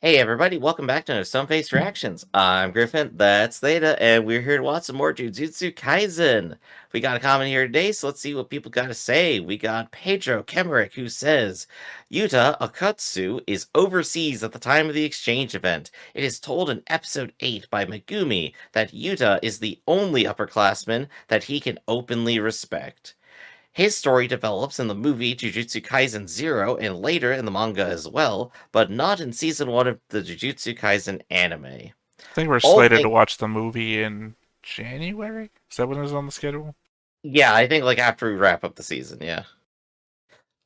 Hey everybody, welcome back to Stone Face Reactions. I'm Griffin, that's Theta, and we're here to watch some more Jujutsu Kaisen. We got a comment here today, so let's see what people got to say. We got Pedro Kemerick, who says, Yuta Akatsu is overseas at the time of the exchange event. It is told in episode 8 by Megumi that Yuta is the only upperclassman that he can openly respect. His story develops in the movie Jujutsu Kaisen 0 and later in the manga as well, but not in season 1 of the Jujutsu Kaisen anime. I think we're All slated things, to watch the movie in January. Is that when it's on the schedule? yeah, I think like after we wrap up the season, yeah.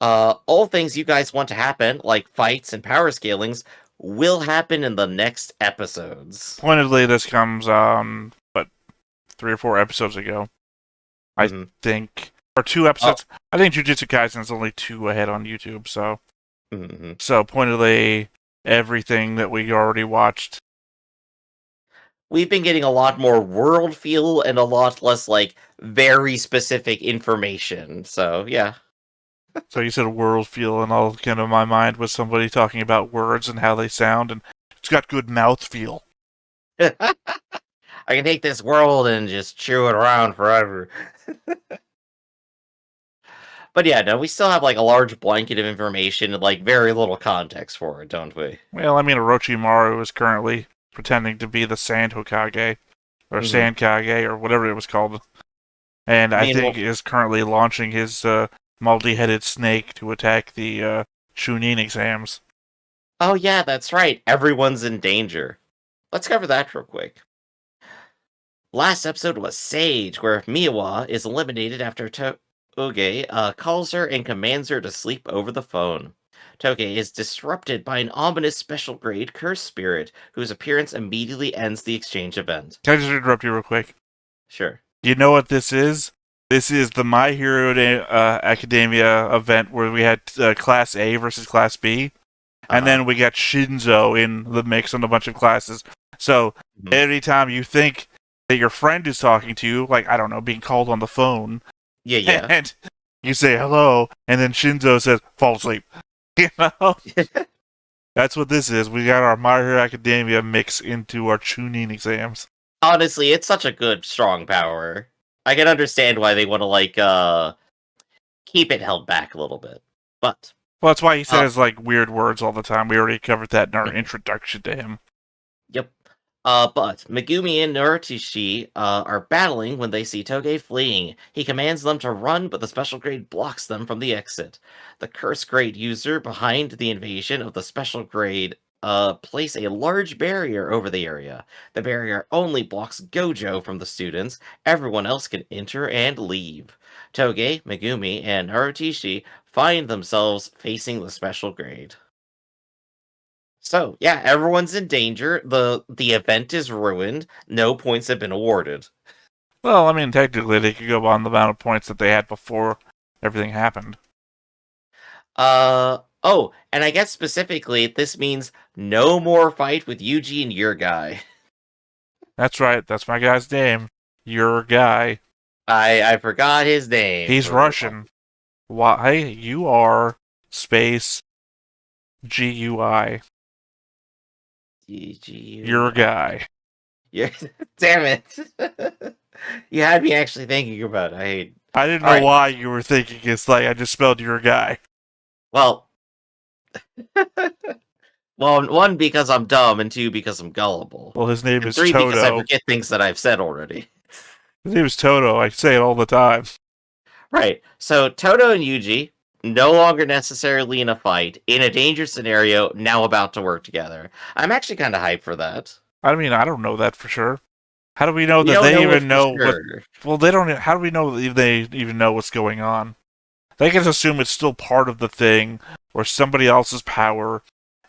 All things you guys want to happen, like fights and power scalings, will happen in the next episodes. Pointedly, this comes on, 3 or 4 episodes ago. I Hmm. think, or two Oh, episodes. I think Jujutsu Kaisen is only 2 ahead on YouTube, so mhm. pointedly, everything that we already watched. We've been getting a lot more world feel and a lot less like very specific information. So yeah. So you said world feel, and all came to my mind was somebody talking about words and how they sound, and it's got good mouth feel. I can take this world and just chew it around forever. But yeah, no, we still have like a large blanket of information and like very little context for it, don't we? Well, I mean, Orochimaru is currently pretending to be the Sand Hokage, or Hmm. Sand Kage, or whatever it was called. And I I mean, think well, is currently launching his multi-headed snake to attack the Chunin exams. oh yeah, that's right. Everyone's in danger. Let's cover that real quick. Last episode was Sage, where Miwa is eliminated after Toge calls her and commands her to sleep over the phone. Toge is disrupted by an ominous special grade curse spirit, whose appearance immediately ends the exchange event. Can I just interrupt you real quick? Sure. Do you know what this is? This is the My Hero Academia event where we had Class A versus Class B, and Uh-huh. then we got Shinzo in the mix on a bunch of classes. So Mhm. anytime you think that your friend is talking to you, like, I don't know, being called on the phone, Yeah, yeah. and you say hello, and then Shinzo says, fall asleep. You know? That's what this is. We got our My Hero Academia mix into our Chunin exams. Honestly, it's such a good, strong power. I can understand why they want to like keep it held back a little bit. But Well, that's why he uh says like weird words all the time. We already covered that in our introduction to him. yep. But Megumi and Noritishi are battling when they see Toge fleeing. He commands them to run, but the special grade blocks them from the exit. The curse grade user behind the invasion of the special grade place a large barrier over the area. The barrier only blocks Gojo from the students. Everyone else can enter and leave. Toge, Megumi, and Noritishi find themselves facing the special grade. So, yeah, everyone's in danger. The event is ruined. No points have been awarded. Well, I mean, technically they could go on the amount of points that they had before everything happened. Oh, and I guess specifically this means no more fight with Yuji and your guy. That's right. That's my guy's name. Your guy. I forgot his name He's for Russian. Why? You are space GUI. Your Yuji. guy. Yeah, damn it. You had me actually thinking about it. I hate. I didn't All know right. why you were thinking it's like I just spelled your guy. Well, well, one because I'm dumb, and two because I'm gullible, Well, his name and is three because I Toto. forget things that I've said already. His name is Toto. I say it all the time. Right. So Toto and Yuji, no longer necessarily in a fight, in a danger scenario, now about to work together. I'm actually kind of hyped for that. I mean, I don't know that for sure. How do we know We that don't they know it even for know what? sure. Well, they don't. How do we know if they even know what's going on? They can assume it's still part of the thing or somebody else's power,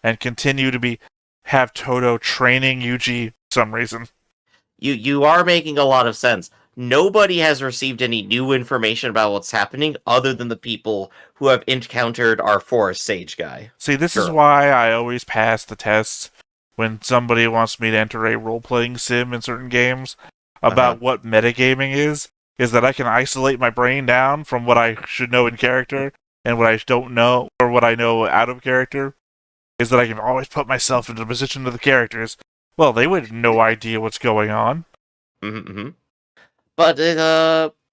and continue to have Toto training Yuji for some reason. You are making a lot of sense. Nobody has received any new information about what's happening other than the people who have encountered our forest sage guy. See, this is Girl. why I always pass the tests when somebody wants me to enter a role-playing sim in certain games Uh-huh. about what metagaming is that I can isolate my brain down from what I should know in character and what I don't know or what I know out of character. is that I can always put myself into the position of the characters. Well, they would have no idea what's going on. Mm-hmm. But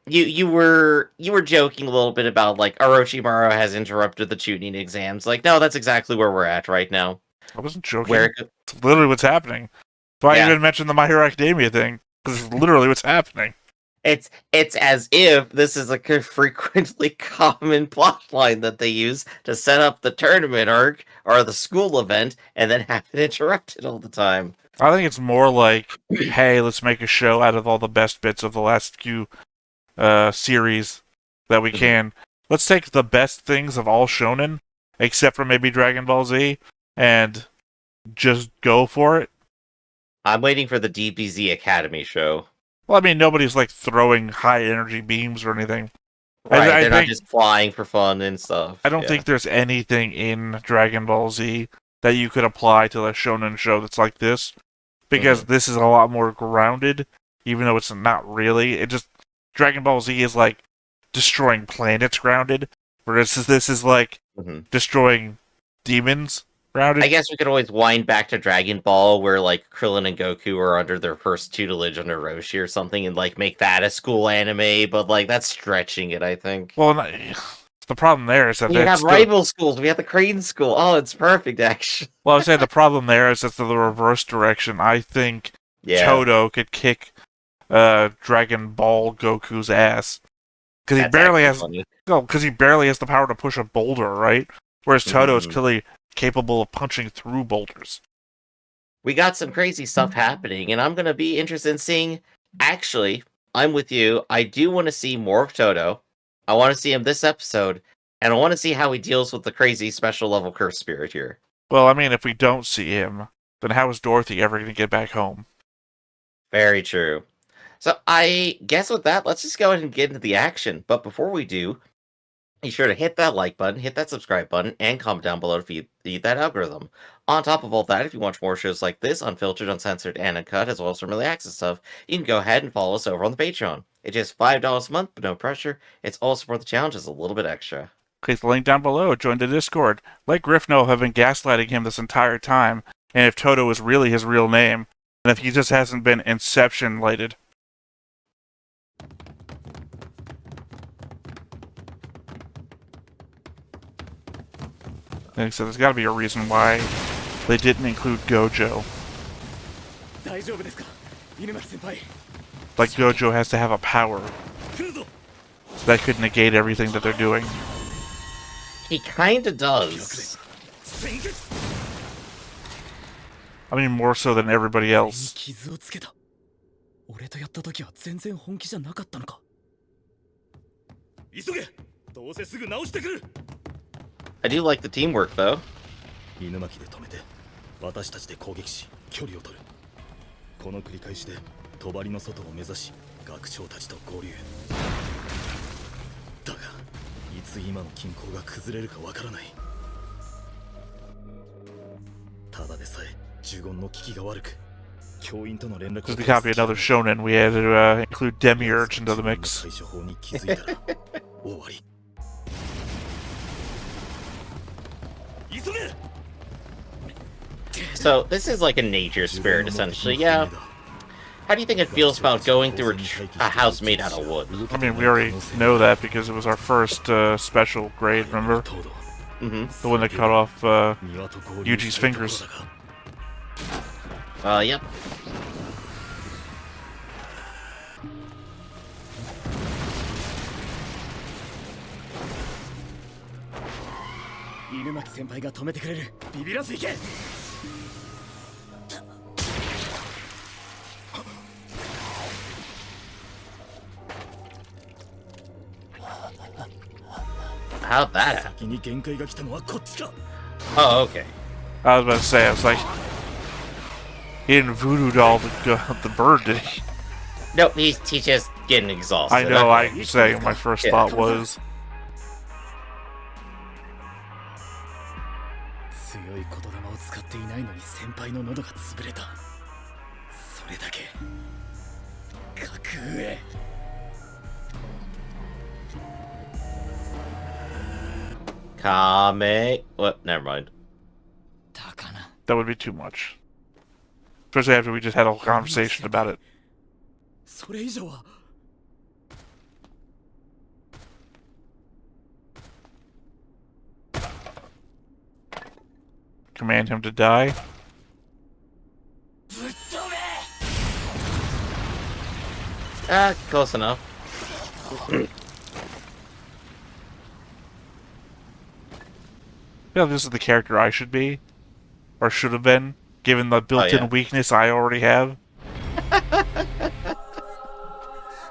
you were joking a little bit about like Orochimaru has interrupted the tuning exams. Like, no, that's exactly where we're at right now. I wasn't joking. Where, It's literally what's happening. So I yeah, even mentioned the My Hero Academia thing, because it's literally what's happening. it's as if this is like a frequently common plot line that they use to set up the tournament arc or the school event, and then have it interrupted all the time. I think it's more like, hey, let's make a show out of all the best bits of the last few series that we can. Let's take the best things of all shonen, except for maybe Dragon Ball Z, and just go for it. I'm waiting for the DBZ Academy show. Well, I mean, nobody's like throwing high energy beams or anything. Right, I they're not think just flying for fun and stuff. I don't think there's anything in Dragon Ball Z that you could apply to a shonen show that's like this, because this is a lot more grounded, even though it's not really. It just Dragon Ball Z is like destroying planets grounded, whereas this is like destroying demons grounded. I guess we could always wind back to Dragon Ball, where like Krillin and Goku are under their first tutelage under Roshi or something, and like make that a school anime. But like that's stretching it, I think. Well, the problem there is that We have rival schools. We have the Crane School. Oh, it's perfect, actually. Well, I would say the problem there is that the reverse direction. I think Todo could kick Dragon Ball Goku's ass because he barely has because he barely has the power to push a boulder, right? Whereas Todo is clearly capable of punching through boulders. We got some crazy stuff happening, and I'm gonna be interested in seeing. Actually, I'm with you. I do want to see more of Todo. I want to see him this episode, and I want to see how he deals with the crazy special level curse spirit here. Well, I mean, if we don't see him, then how is Dorothy ever going to get back home? Very true. So I guess with that, let's just go ahead and get into the action. But before we do, be sure to hit that like button, hit that subscribe button, and comment down below to feed that algorithm. On top of all that, if you watch more shows like this, unfiltered, uncensored, and uncut, as well as some early access stuff, you can go ahead and follow us over on the Patreon. It's just $5 a month, but no pressure. It's all support the challenge, just a little bit extra. Click the link down below, join the Discord. Let Griff know have been gaslighting him this entire time, and if Todo is really his real name, and if he just hasn't been Inception-lighted. And so there's got to be a reason why they didn't include Gojo. Like Gojo has to have a power that could negate everything that they're doing. He kinda does. I mean, more so than everybody else. I do like the teamwork, though. この繰り返しで帳の外を目指し学長たちと合流だがいつ今の均衡が崩れるかわからないただでさえ呪言の危機が悪く教員との連絡 Just to copy another shonen, we had to include Demiurge into the mix. 対処法に気づいたら終わり急げ So, this is like a nature spirit, essentially, yeah. How do you think it feels about going through a house made out of wood? I mean, we already know that because it was our first special grade, remember? The one that cut off Yuji's fingers. Yep. How'd that happen? Oh, okay. I was about to say, I was like, he didn't voodoo doll the bird, did he? Nope, he's just getting exhausted. I know, I say my first thought was. 強い言霊を使っていないのに先輩の喉が潰れたそれだけ格上 Kame... What? Never mind. That would be too much. Especially after we just had a whole conversation about it. それ以上は Command him to die. Close enough. I feel like this is the character I should be. Or should have been, given the built-in weakness I already have.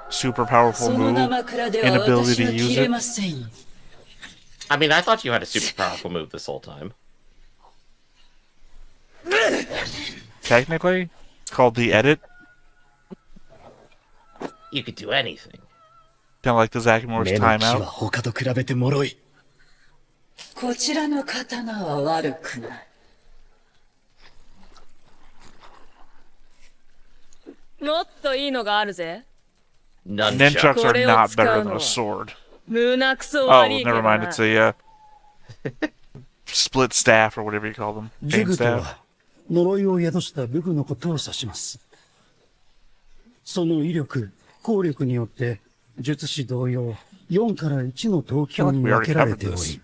Super powerful move. Inability to use it. I mean, I thought you had a super powerful move this whole time. Technically, it's called the edit. You could do anything. Kind of like the Zakimura's 目の木は timeout. 他と比べて脆い。こちらの刀は悪くない。もっといいのがあるぜ。 Nunchuck. Nunchucks are not better than a sword. 胸くそ Oh, 悪いけど never な mind. It's a split staff or whatever you call them. ジ Chain グと staff. は呪いを宿した武具のことを指します。その威力、効力によって術師同様4から1の等級に分けられており、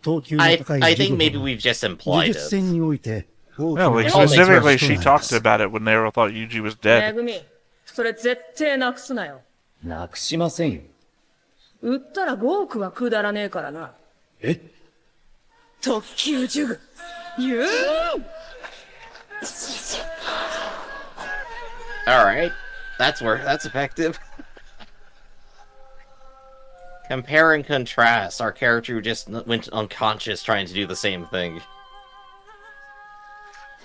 等級の I 高い think ジグ maybe は we've just 呪 implied 術戦 it. において大き No, な like It all makes specifically, sense. she talked about it when they thought Yuji was dead. めぐみ、それ絶対なくすなよ。なくしませんよ。売ったら5億はくだらねえからな。え特級呪具。言う Alright. That's effective. Compare and contrast. Our character who just went unconscious trying to do the same thing.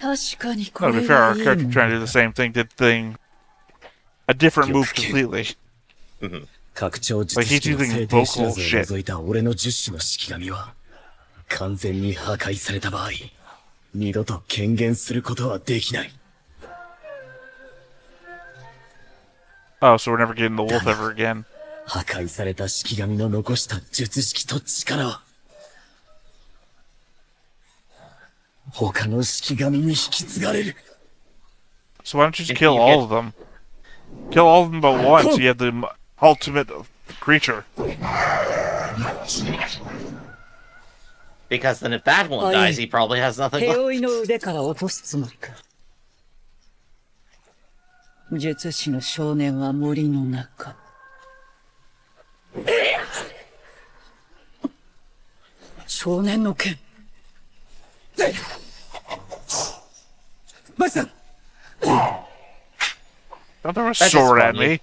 確かにこ No, to れ be fair, は our いい character もん trying to do the same thing did a different move completely. 拡張術式の制定知らずを除いた俺の十種の式神は、完全に破壊された場合、二度と権限することはできない。 Oh, so we're never getting the wolf ever again. 破壊された式神の残した術式と力は、他の式神に引き継がれる。 So why don't you just kill all of them? Kill all of them but one, so you have the ultimate creature. Because then if that one dies, he probably has nothing 手 left. 負いの腕から落とすつもりか。術師の少年は森の中。少年の剣。マキさん Don't throw a just sword at funny. me.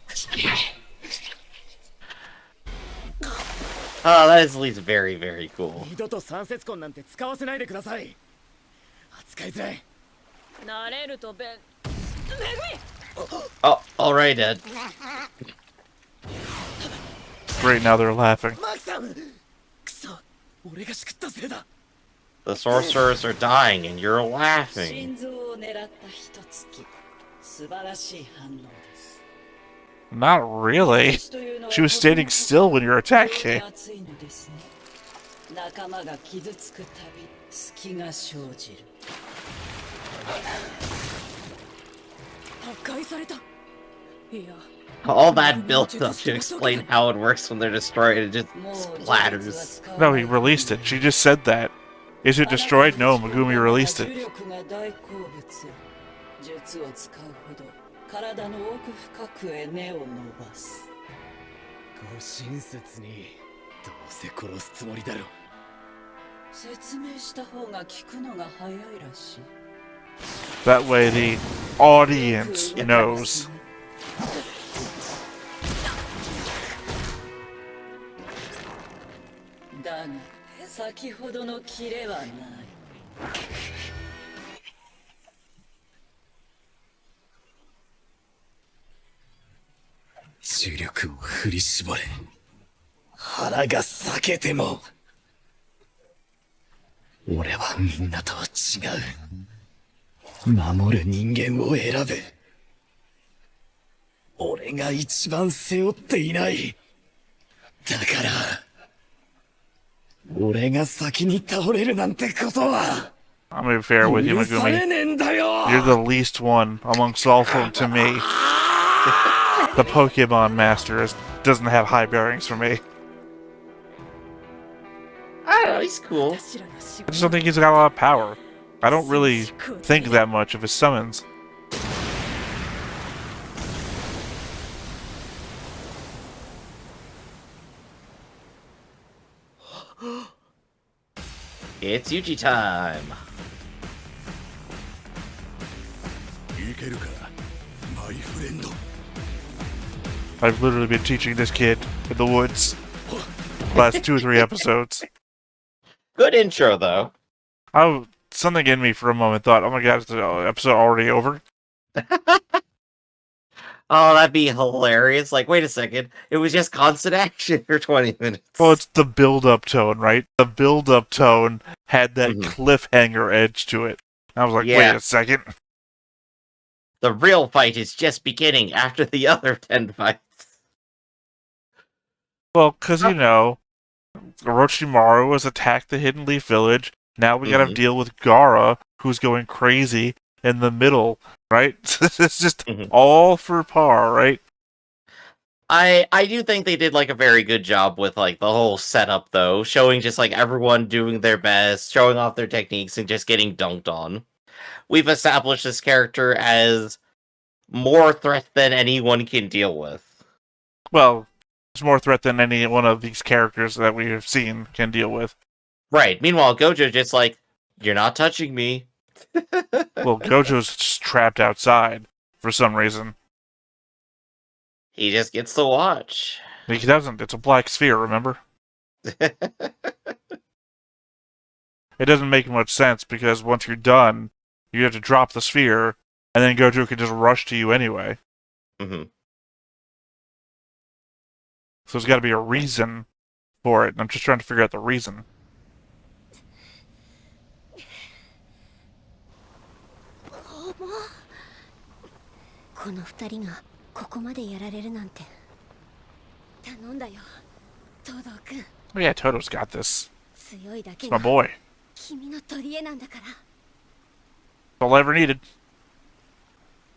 Oh, that is at least very, very cool. 二度と三節棍なんて使わせないでください。扱いづらい。慣れるとべ。めぐみ Oh, alright, Ed. Great, now they're laughing. マキさんくそ、俺がしくったせいだ。 The sorcerers are dying and you're laughing. 心臓を狙った一突き。素晴らしい反応です。 Not really. She was standing still when you were attacking. 熱いのですね。仲間が傷つくたび隙が生じる。破壊された。いや。 All that built up to explain how it works when they're destroyed, it just splatters. No, he released it. She just said that. Is it destroyed? No, Megumi released it. 術を使うほど体の奥深くへ根を伸ばす。ご親切にどうせ殺すつもりだろう。説明した方が聞くのが早いらしい。 That way the audience knows. だが先ほどのキレはない。重力を振り絞れ。腹が裂けても。俺はみんなとは違う。守る人間を選べ。俺が一番背負っていない。だから、俺が先に倒れるなんてことは。I'm gonna be fair with you, Megumi. You're the least one amongst all of them to me. The Pokemon Master doesn't have high bearings for me. I don't know, he's cool. I just don't think he's got a lot of power. I don't really think that much of his summons. It's Yuji time. I've literally been teaching this kid in the woods last 2 or 3 episodes. Good intro, though. Something in me for a moment thought, oh my god, is the episode already over? Oh, that'd be hilarious. Like, wait a second. It was just constant action for 20 minutes. Well, it's the build-up tone, right? The build-up tone had that cliffhanger edge to it. I was like, wait a second. The real fight is just beginning after the other 10 fights. Well, because, Orochimaru has attacked the Hidden Leaf Village. Now we gotta deal with Gaara, who's going crazy in the middle, right? It's just all for par, right? I do think they did, like, a very good job with, like, the whole setup, though. Showing just, like, everyone doing their best, showing off their techniques, and just getting dunked on. We've established this character as more threat than anyone can deal with. Well, it's more threat than any one of these characters that we have seen can deal with. Right. Meanwhile, Gojo just like, you're not touching me. Well, Gojo's just trapped outside for some reason. He just gets to watch. He doesn't. It's a black sphere, remember? It doesn't make much sense because once you're done, you have to drop the sphere, and then Gojo can just rush to you anyway. Mm-hmm. So there's got to be a reason for it, and I'm just trying to figure out the reason. Oh yeah, Todo's got this. It's my boy. All I ever needed.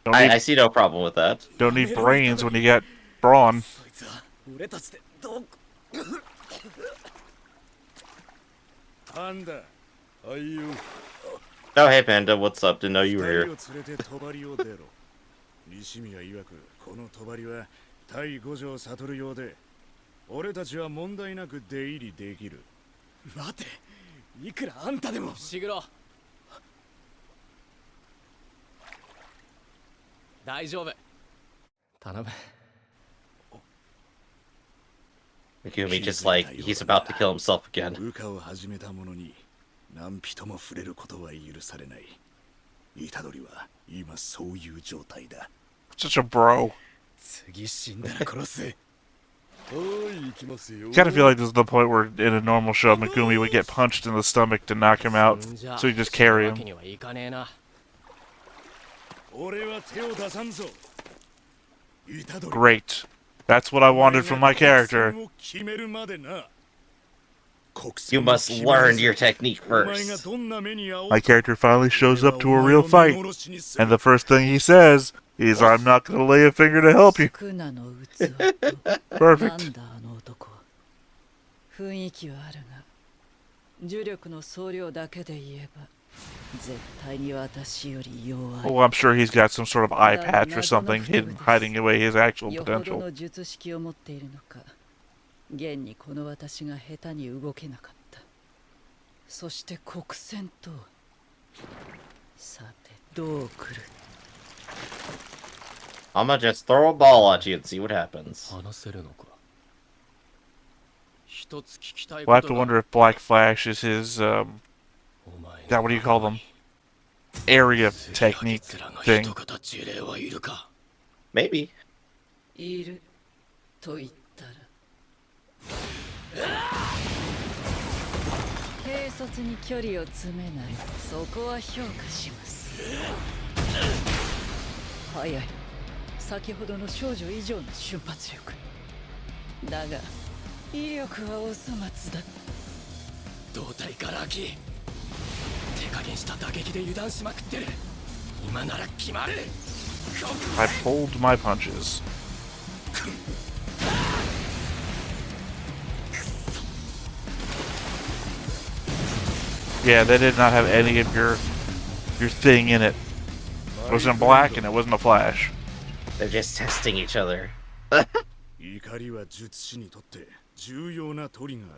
I see no problem with that. Don't need brains when you got brawn. Oh, hey Panda, what's up? Didn't know you were here. Megumi just like, he's about to kill himself again. Such a bro. Kinda feel like this is the point where in a normal show Megumi would get punched in the stomach to knock him out, so you just carry him. Great. That's what I wanted from my character. You must learn your technique first. My character finally shows up to a real fight, and the first thing he says is, I'm not gonna lay a finger to help you. Perfect. Oh, I'm sure he's got some sort of eye patch or something hiding away his actual potential. I'ma just throw a ball at you and see what happens. We'll have to wonder if Black Flash is his, God, what do you call them? Area technique thing. Maybe. I pulled my punches. Yeah, they did not have any of your thing in it. It wasn't black and it wasn't a flash. They're just testing each other. 怒りは術師にとって重要なトリガーだ。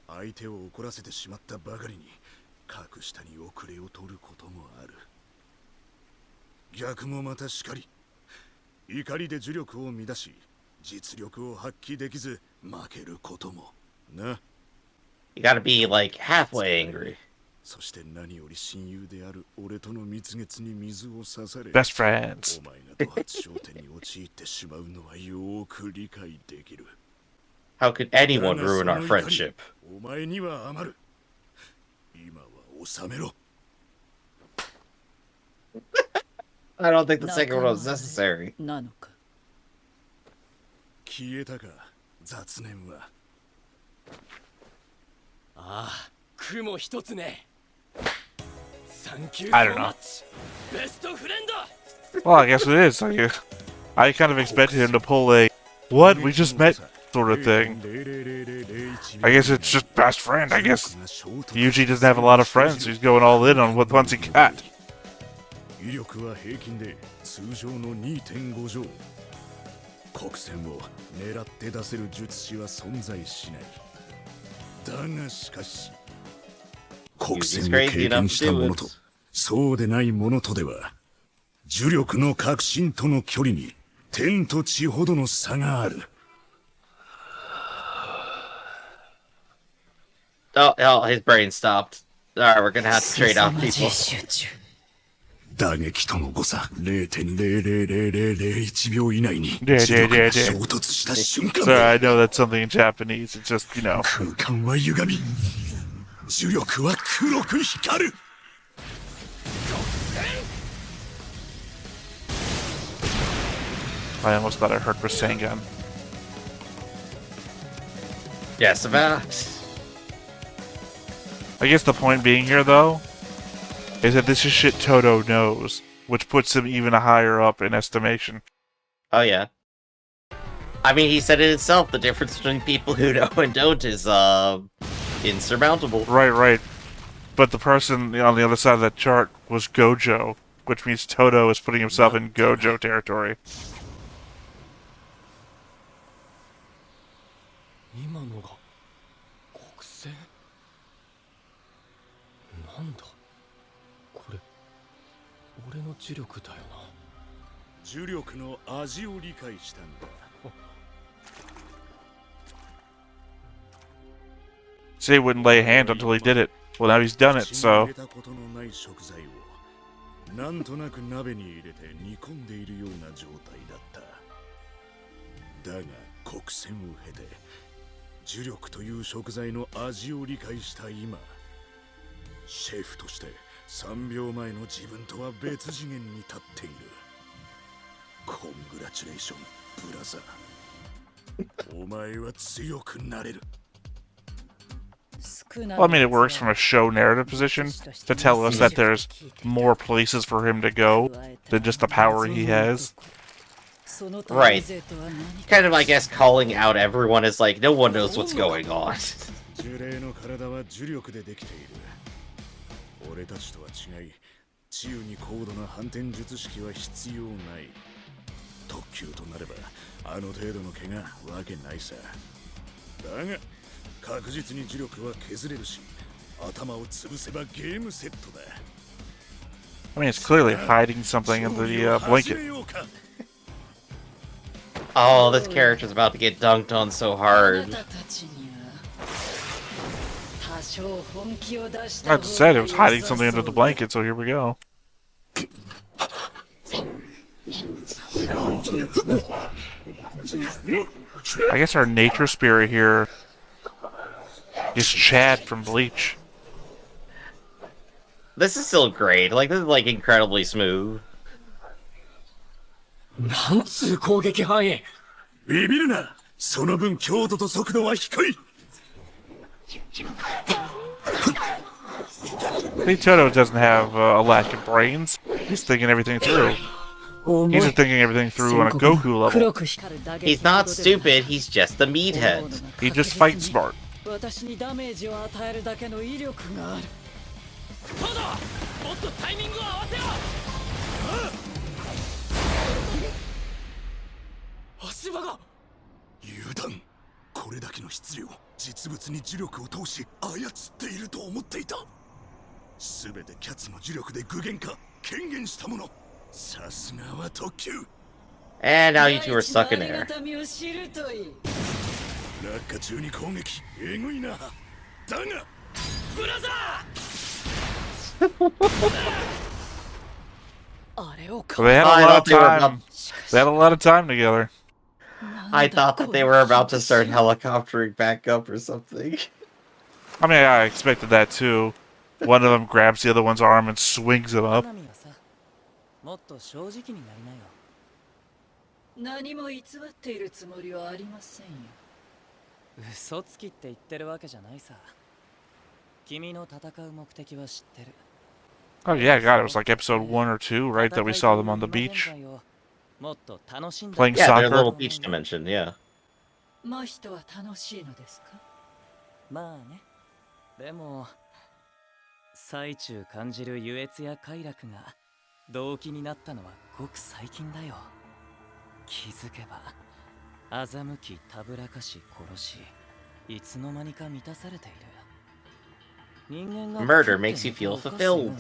相手を怒らせてしまったばかりに格下に遅れを取ることもある。逆もまたしかり。怒りで呪力を乱し、実力を発揮できず負けることもな。You gotta be like halfway angry. そして何より親友である俺との蜜月に水を差され、 Best friends. お前がと発焦点に陥ってしまうのはよーく理解できる。 How could anyone ruin our friendship? お前には余る。今は収めろ。I don't think the second one was necessary. なのか。消えたか、雑念は。ああ、雲一つね。I don't know. Well, I guess it is. I kind of expected him to pull a "what we just met" sort of thing. I guess it's just best friend. I guess he usually doesn't have a lot of friends. So he's going all in on what once he got. 威力は平均で通常の 2.5 乗。黒線を狙って出せる術師は存在しない。だがしかし、黒線を経験した者とそうでない者とでは、呪力の革新との距離に天と地ほどの差がある。Oh, his brain stopped. Alright, we're gonna have to trade off people. 打撃との誤差 0.000001 秒以内に磁力が衝突した瞬間、 Sorry, I know that's something in Japanese. It's just, you know. 空間は歪み、呪力は黒く光る。 I almost thought I heard Rasengan. Yes, about. I guess the point being here, though, is that this is shit Toto knows, which puts him even higher up in estimation. Oh, yeah. I mean, he said it himself. The difference between people who know and don't is, insurmountable. Right. But the person on the other side of that chart was Gojo, which means Toto is putting himself in Gojo territory. 今のが黒線なんだこれ俺の呪力だよな。呪力の味を理解したんだ。 Say he wouldn't lay a hand until he did it. Well, now he's done it, so... なんとなく鍋に入れて煮込んでいるような状態だった。だが黒線を経て呪力という食材の味を理解した今、シェフとして3秒前の自分とは別次元に立っている。コングラチュレーション、ブラザー。お前は強くなれる。 Well, I mean, it works from a show narrative position to tell us that there's more places for him to go than just the power he has. Right. Kind of, I guess, calling out everyone is like, no one knows what's going on. 呪霊の体は呪力でできている。俺たちとは違い、治癒に高度な反転術式は必要ない。特級となれば、あの程度の怪我わけないさ。だが、確実に呪力は削れるし、頭を潰せばゲームセットだ。 I mean, it's clearly hiding something in the blanket. Oh, this character's about to get dunked on so hard. I just said it was hiding something under the blanket, so here we go. I guess our nature spirit here is Chad from Bleach. This is still great. Like, this is, like, incredibly smooth. なんつう攻撃範囲。ビビるな。その分強度と速度は低い。I think Toto doesn't have a lack of brains. He's thinking everything through. He's just thinking everything through on a Goku level. He's not stupid, he's just a meathead. He just fights smart. 私にダメージを与えるだけの威力がある。トド、もっとタイミングを合わせろ。足場が油断。これだけの質量、実物に呪力を通し操っていると思っていた。すべてキャツの呪力で具現化、権限したもの。さすがは特級。And now you two are stuck in there. 落下中に攻撃、えぐいな。だが、ブラザー。あれを They had a lot of time. They had a lot of time together. I thought that they were about to start helicoptering back up or something. I mean, I expected that too. One of them grabs the other one's arm and swings him up. もっと正直になりなよ。何も偽っているつもりはありませんよ。嘘つきって言ってるわけじゃないさ。君の戦う目的は知ってる。Oh yeah, God, it was like episode 1 or 2, right? That we saw them on the beach. Playing Yeah, their soccer. little beach dimension, yeah. 真人は楽しいのですか？まあね。でも最中感じる優越や快楽が動機になったのはごく最近だよ。気づけば欺きたぶらかし殺し、いつの間にか満たされている。人間が Murder makes you feel fulfilled.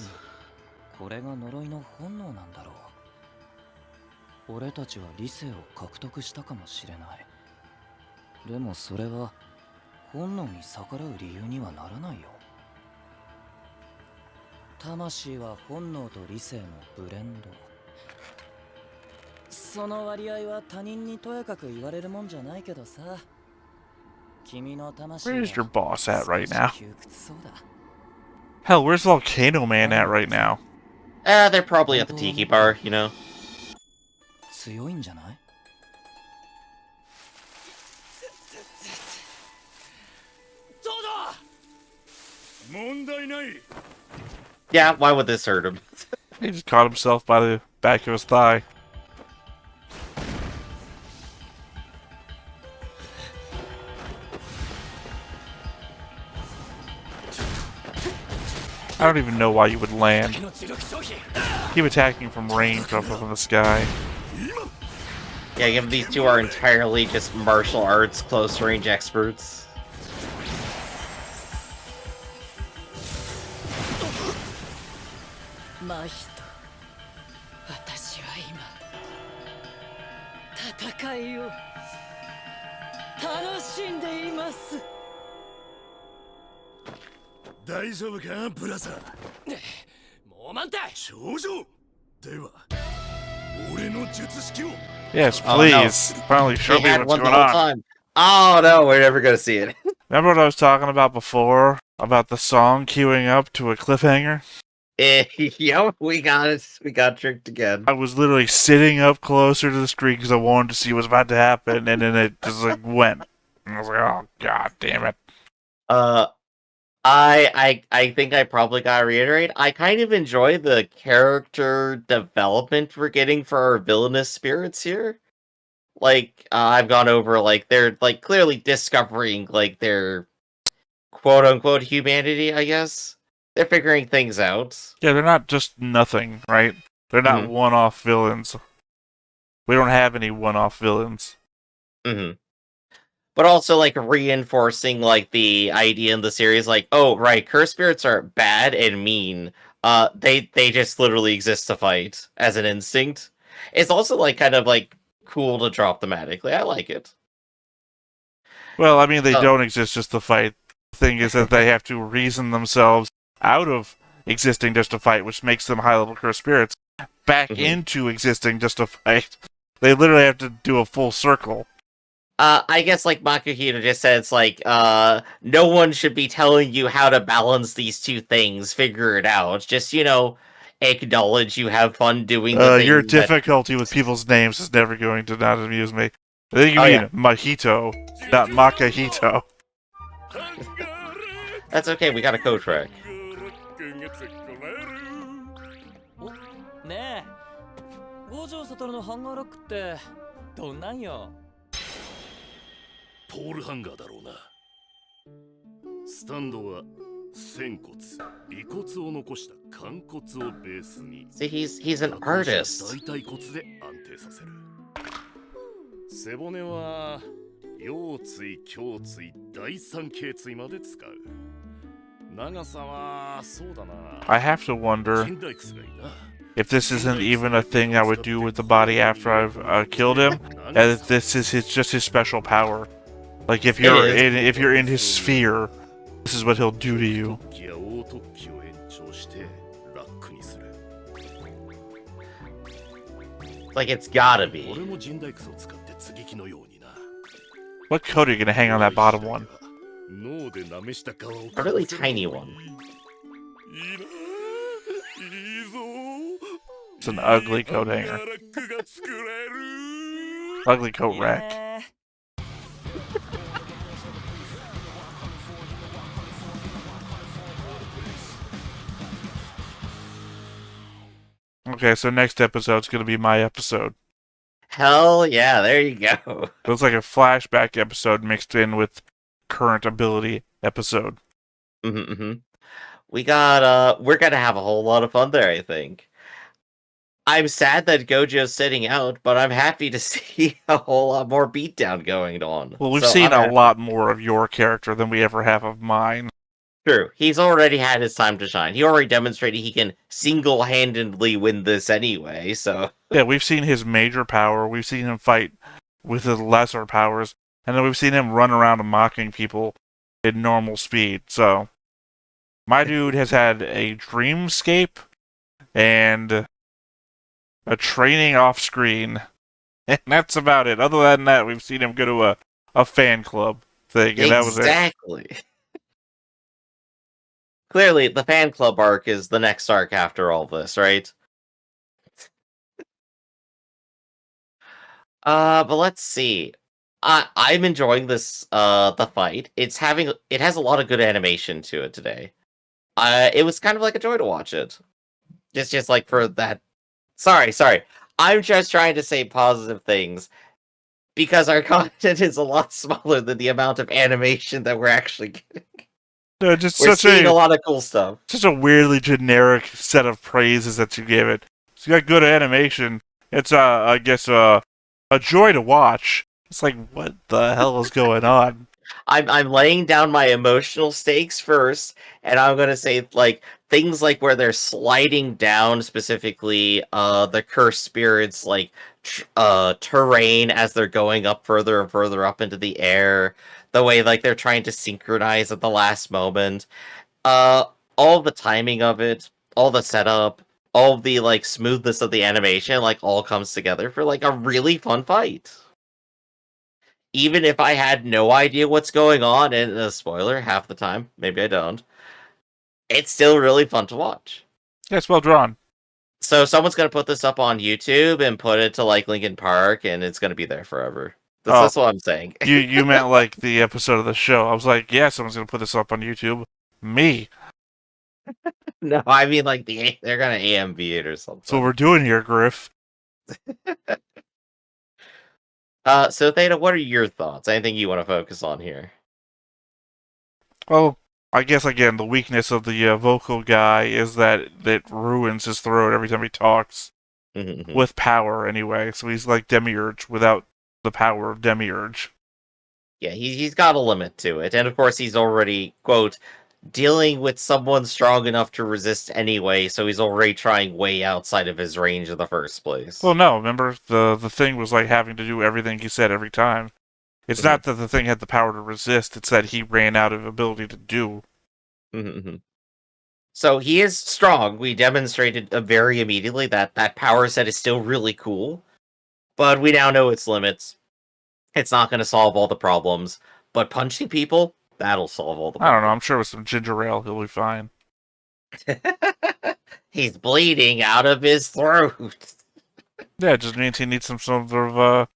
これが呪いの本能なんだろう。俺たちは理性を獲得したかもしれない。でもそれは本能に逆らう理由にはならないよ。魂は本能と理性のブレンド。その割合は他人にとやかく言われるもんじゃないけどさ。君の魂は Where's your boss at right now? 窮屈そうだ。 Hell, where's Volcano Man at right now? They're probably at the tiki bar, you know. 強いんじゃない？問題ない。 Yeah, why would this hurt him? He just caught himself by the back of his thigh. I don't even know why you would land. Keep attacking from range up in the sky. Yeah, given these two are entirely just martial arts close range experts. Mahito, 私は今戦いを楽しんでいます。大丈夫か、ブラザー。もう満タイ。頂上。では、俺の術式を。Yes, Oh, no. please. Finally show They me had what's one the going whole on. time. Oh no, we're never gonna see it. Remember what I was talking about before? About the song queuing up to a cliffhanger? Yep, we got it. We got tricked again. I was literally sitting up closer to the screen because I wanted to see what was about to happen, and then it just like went. And I was like, oh god damn it. I think I probably gotta reiterate, I kind of enjoy the character development we're getting for our villainous spirits here. Like, I've gone over, like, they're, like, clearly discovering, like, their quote-unquote humanity, I guess. They're figuring things out. Yeah, they're not just nothing, right? They're not one-off villains. We don't have any one-off villains. Mm-hmm. But also, like, reinforcing, like, the idea in the series, like, oh, right, curse spirits are bad and mean. They just literally exist to fight as an instinct. It's also, like, kind of, like, cool to drop thematically. I like it. Well, I mean, they don't exist just to fight. The thing is that they have to reason themselves out of existing just to fight, which makes them high-level cursed spirits, back into existing just to fight. They literally have to do a full circle. I guess, like Makuhito just said, it's like, no one should be telling you how to balance these two things. Figure it out. Just, you know, acknowledge you have fun doing the thing. Your difficulty with people's names is never going to not amuse me. I think you mean Mahito, not Makahito. That's okay, we got a code track. お、ねえ、五条悟のハンガーラックってどんなんよ。ポールハンガーだろうな。スタンドは仙骨、尾骨を残した寛骨をベースに See, he's an artist. 大腿骨で安定させる。背骨は腰椎、胸椎、第三頸椎まで使う。長さはそうだな。 I have to wonder 近代屈がいいな。 if this isn't even a thing I would do with the body after I've killed him, and if this is just his special power. Like if you're in his sphere, this is what he'll do to you. 特技や大特技を延長してラックにする。 Like, it's gotta be. 俺も人代屈を使って接ぎ木のようにな。 What coat are you gonna hang on that bottom one? 脳で舐めした皮を A really tiny one. いいな、いいぞ。 It's an ugly coat hanger. ラックが作れる。 Ugly coat rack. ね Okay, so next episode's gonna be my episode. Hell yeah, there you go. It was like a flashback episode mixed in with current ability episode. We're gonna have a whole lot of fun there, I think. I'm sad that Gojo's sitting out, but I'm happy to see a whole lot more beatdown going on. Well, we've So seen I'm a happy. lot more of your character than we ever have of mine. True. He's already had his time to shine. He already demonstrated he can single-handedly win this anyway, so... Yeah, we've seen his major power, we've seen him fight with his lesser powers, and then we've seen him run around mocking people at normal speed, so... My dude has had a dreamscape and a training off-screen, and that's about it. Other than that, we've seen him go to a fan club thing, and that was it. Exactly. Clearly, the fan club arc is the next arc after all this, right? But let's see. I'm enjoying this, the fight. It has a lot of good animation to it today. It was kind of like a joy to watch it. Just like for that. Sorry. I'm just trying to say positive things. Because our content is a lot smaller than the amount of animation that we're actually getting. No, just We're such seeing a a lot of cool stuff. such a weirdly generic set of praises that you give it. It's got good animation. It's I guess a joy to watch. It's like, what the hell is going on? I'm laying down my emotional stakes first, and I'm gonna say like things like where they're sliding down, specifically the cursed spirits like terrain as they're going up further and further up into the air. The way like they're trying to synchronize at the last moment. All the timing of it, all the setup, all the like smoothness of the animation, like all comes together for like a really fun fight. Even if I had no idea what's going on, and a spoiler, half the time, maybe I don't, it's still really fun to watch. Yeah, it's well drawn. So someone's gonna put this up on YouTube and put it to like Linkin Park, and it's gonna be there forever. That's what I'm saying. You meant like the episode of the show. I was like, yeah, someone's gonna put this up on YouTube. Me. No, I mean like they're gonna AMV it or something. That's what we're doing here, Griff. So Theta, what are your thoughts? Anything you want to focus on here? Well, I guess again the weakness of the vocal guy is that it ruins his throat every time he talks. With power, anyway. So he's like Demiurge without the power of Demiurge. Yeah, he's got a limit to it, and of course he's already, quote, dealing with someone strong enough to resist anyway, so he's already trying way outside of his range in the first place. Well, no, remember the thing was like having to do everything he said every time. It's not that the thing had the power to resist; it's that he ran out of ability to do. So he is strong. We demonstrated very immediately that power set is still really cool. But we now know its limits. It's not going to solve all the problems. But punching people, that'll solve all the I problems. don't know. I'm sure with some ginger ale, he'll be fine. He's bleeding out of his throat. Yeah, it just means he needs some sort of,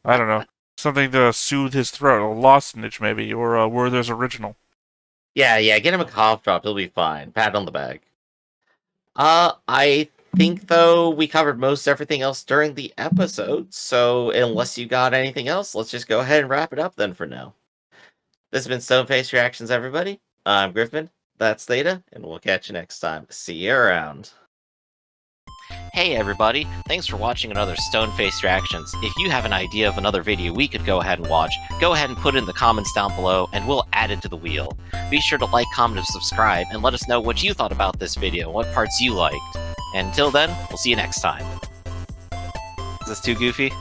I don't know, something to soothe his throat. A lozenge, maybe, or a Werther's Original. Yeah, get him a cough drop. He'll be fine. Pat on the back. I think, though, we covered most everything else during the episode, so unless you got anything else, let's just go ahead and wrap it up then for now. This has been Stoneface Reactions, everybody. I'm Griffin, that's Theta, and we'll catch you next time. See you around. Hey everybody, thanks for watching another Stoneface Reactions. If you have an idea of another video we could go ahead and watch, go ahead and put it in the comments down below, and we'll add it to the wheel. Be sure to like, comment, and subscribe, and let us know what you thought about this video, and what parts you liked. And until then, we'll see you next time. Is this too goofy?